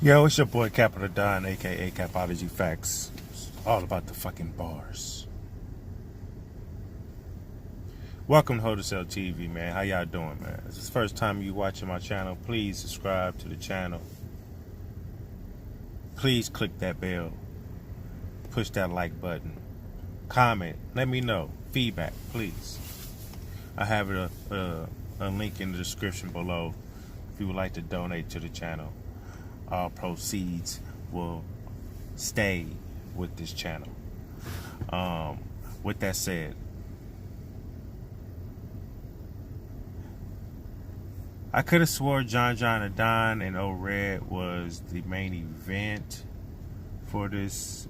Yo, it's your boy Capital Don, aka CapologyFactz. It's all about the fucking bars. Welcome to Hold Cell TV, man. How y'all doing, man? If it's the first time you watching my channel, please subscribe to the channel. Please click that bell. Push that like button. Comment. Let me know. Feedback, please. I have a link in the description below if you would like to donate to the channel. All proceeds will stay with this channel. With that said, I could have swore John and Don and O-Red was the main event for this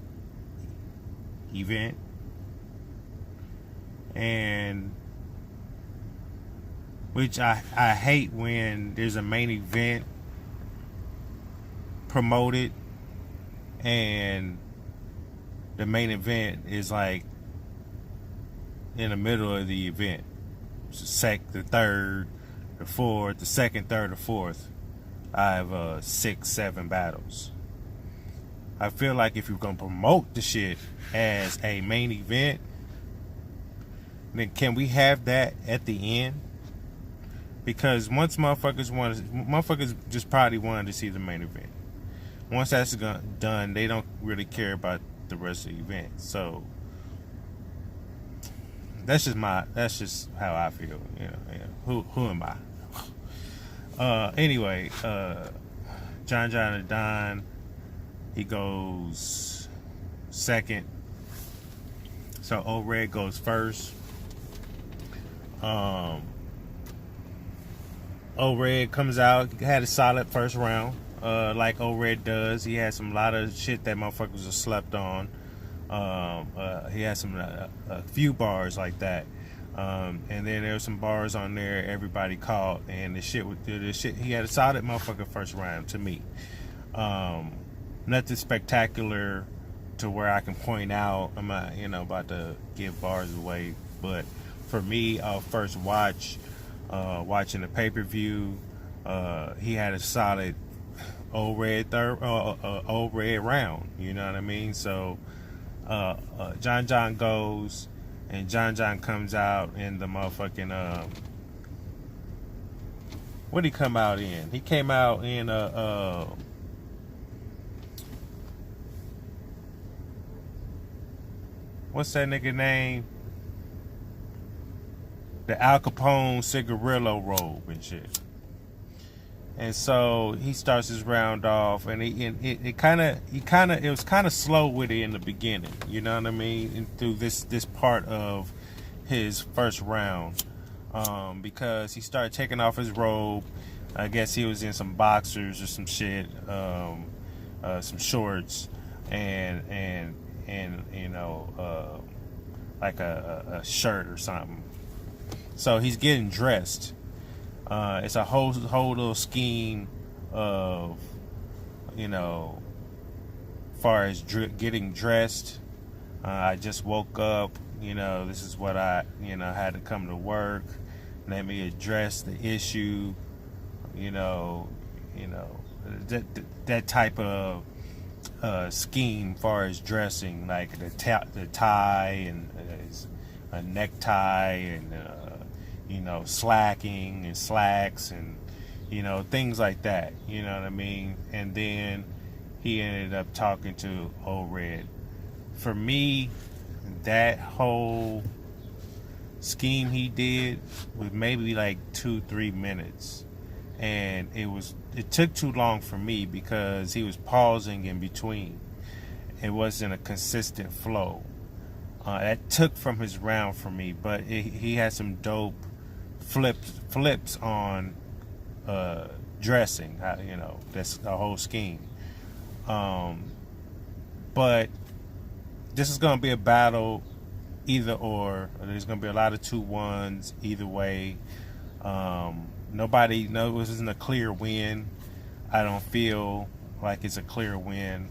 event, and which I hate when there's a main event promoted and the main event is like in the middle of the event. The third, the fourth, the second, third, or fourth. I have 6, 7 battles. I feel like if you're gonna promote the shit as a main event, then can we have that at the end? Because once motherfuckers just probably wanted to see the main event. Once that's done, they don't really care about the rest of the event. So that's just how I feel. You know. Who am I? Anyway, John and Don, he goes second. So O-Red goes first. O-Red comes out, had a solid first round. Like O-Red does. He had some lot of shit that motherfuckers have slept on. He had a few bars like that. And then there were some bars on there everybody caught, and the shit he had a solid motherfucker first round to me. Nothing spectacular to where I can point out. I'm not, about to give bars away, but for me, first watching the pay-per-view, he had a solid O-Red O-Red round, you know what I mean? So John goes, and John comes out in the motherfucking what did he come out in? He came out in what's that nigga name? The Al Capone cigarillo robe and shit. And so he starts his round off, and it was kind of slow with it in the beginning, you know what I mean? And through this part of his first round, because he started taking off his robe. I guess he was in some boxers or some shit, some shorts, and like a shirt or something. So he's getting dressed. It's a whole little scheme of, far as getting dressed. I just woke up, this is what I had to come to work. Let me address the issue, that type of scheme far as dressing, like the tie and a necktie and slacking and slacks and things like that, you know what I mean? And then he ended up talking to O-Red. For me, that whole scheme he did was maybe like 2-3 minutes, and it took too long for me because he was pausing in between. It wasn't a consistent flow. That took from his round for me, but he had some dope flips on dressing. That's the whole scheme. But this is gonna be a battle either or. There's gonna be a lot of 2-1s either way. Nobody knows this isn't a clear win. I don't feel like it's a clear win.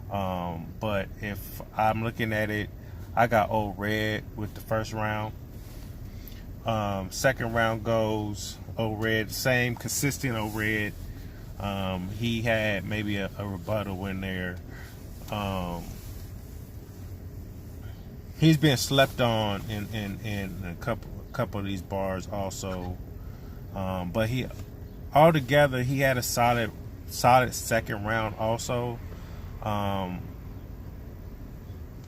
But if I'm looking at it, I got O-Red with the first round. Second round goes O-Red, same consistent O-Red. He had maybe a rebuttal in there. He's been slept on in a couple of these bars also. But he altogether he had a solid second round also.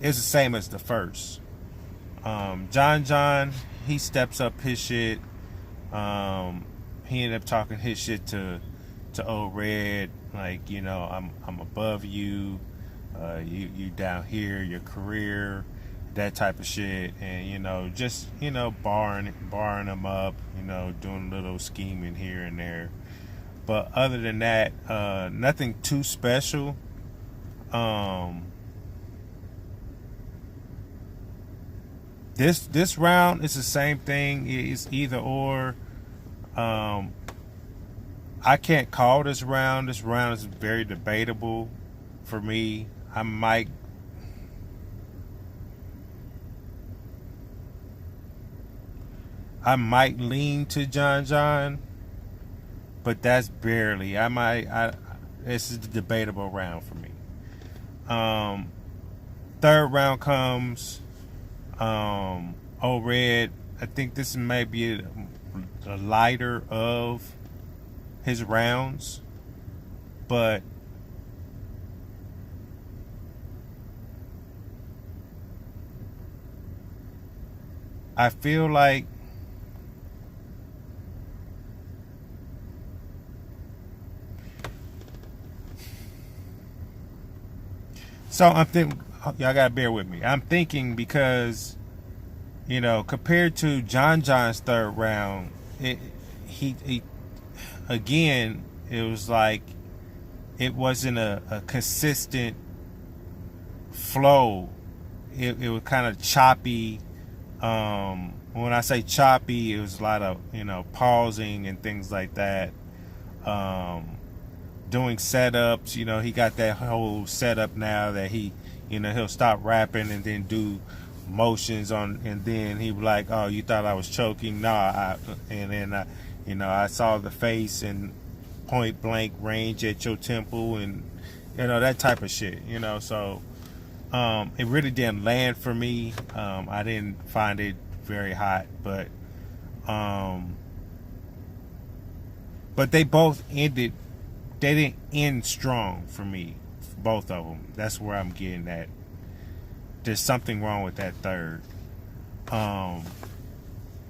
It's the same as the first. John, he steps up his shit. He ended up talking his shit to Old Red, like, you know, I'm above you, you down here, your career, that type of shit, and, you know, just, you know, barring him up, you know, doing a little scheming here and there. But other than that, nothing too special. This round is the same thing. It's either or. I can't call this round. This round is very debatable for me. I might lean to John, but that's barely. This is the debatable round for me. Third round comes. Old Red, I think this may be a lighter of his rounds, but I feel like I'm thinking, y'all gotta bear with me. I'm thinking because, you know, compared to John's third round, he again, it was like it wasn't a consistent flow. It was kind of choppy. When I say choppy, it was a lot of, you know, pausing and things like that. Doing setups, you know, he got that whole setup now that he, you know, he'll stop rapping and then do motions on, and then he was like, oh, you thought I was choking? Nah, and then you know, I saw the face and point blank range at your temple, and, you know, that type of shit, you know. So it really didn't land for me. I didn't find it very hot, but they both ended. They didn't end strong for me, both of them. That's where I'm getting at. There's something wrong with that third. But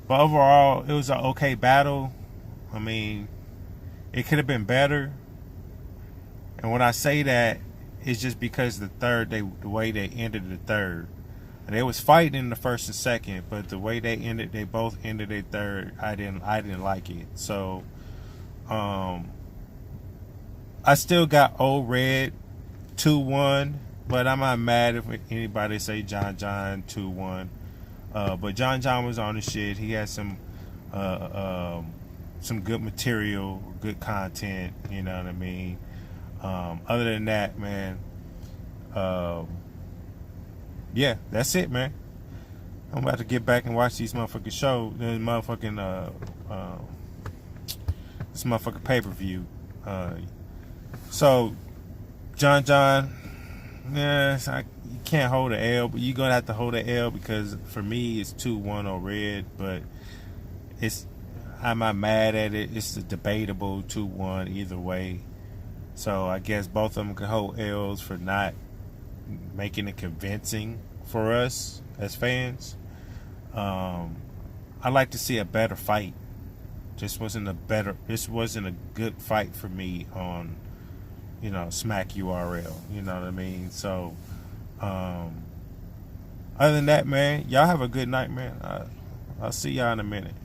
overall, it was an okay battle. I mean, it could have been better. And when I say that, it's just because the way they ended the third. And they was fighting in the first and second, but the way they both ended their third, I didn't like it. So, I still got Old Red 2-1, but I'm not mad if anybody say John 2-1. But John was on the shit. He had some good material, good content. You know what I mean? Other than that, man, yeah, that's it, man. I'm about to get back and watch these motherfucking shows, this motherfucking pay-per-view. So, John, yeah, you can't hold an L, but you're gonna have to hold an L because for me it's 2-1 on Red, but I'm not mad at it. It's a debatable 2-1 either way. So I guess both of them can hold L's for not making it convincing for us as fans. I'd like to see a better fight. This wasn't a good fight for me on, you know, Smack URL. You know what I mean? So, other than that, man, y'all have a good night, man. I'll see y'all in a minute.